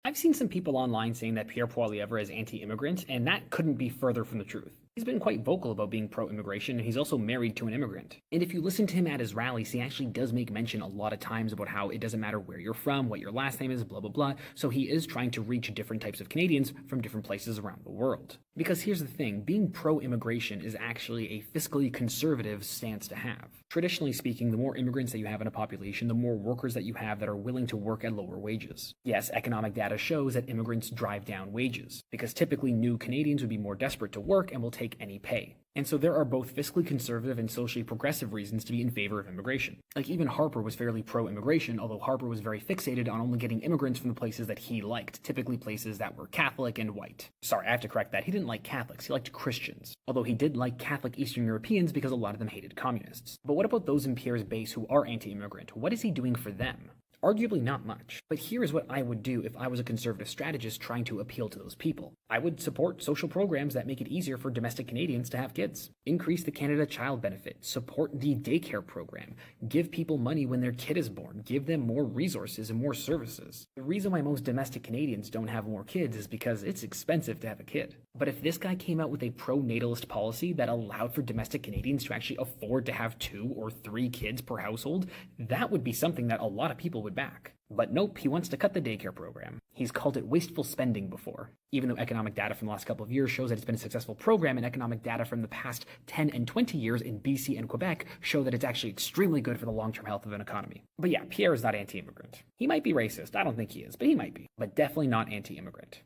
I've seen some people online saying that Pierre Poilievre is anti-immigrant, and that couldn't be further from the truth. He's been quite vocal about being pro-immigration, and he's also married to an immigrant. And if you listen to him at his rallies, he actually does make mention a lot of times about how it doesn't matter where you're from, what your last name is, blah, blah, blah. So he is trying to reach different types of Canadians from different places around the world. Because here's the thing, being pro-immigration is actually a fiscally conservative stance to have. Traditionally speaking, the more immigrants that you have in a population, the more workers that you have that are willing to work at lower wages. Yes, economic data shows that immigrants drive down wages, because typically new Canadians would be more desperate to work and will take any pay. And so there are both fiscally conservative and socially progressive reasons to be in favor of immigration. Like even Harper was fairly pro-immigration, although Harper was very fixated on only getting immigrants from the places that he liked, typically places that were Catholic and white. Sorry, I have to correct that. He didn't like Catholics, he liked Christians. Although he did like Catholic Eastern Europeans because a lot of them hated communists. But what about those in Pierre's base who are anti-immigrant? What is he doing for them? Arguably not much, but here is what I would do if I was a conservative strategist trying to appeal to those people. I would support social programs that make it easier for domestic Canadians to have kids. Increase the Canada Child Benefit, support the daycare program, give people money when their kid is born, give them more resources and more services. The reason why most domestic Canadians don't have more kids is because it's expensive to have a kid. But if this guy came out with a pro-natalist policy that allowed for domestic Canadians to actually afford to have 2 or 3 kids per household, that would be something that a lot of people would back. But nope, he wants to cut the daycare program. He's called it wasteful spending before. Even though economic data from the last couple of years shows that it's been a successful program, and economic data from the past 10 and 20 years in BC and Quebec show that it's actually extremely good for the long-term health of an economy. But yeah, Pierre is not anti-immigrant. He might be racist, I don't think he is, but he might be. But definitely not anti-immigrant.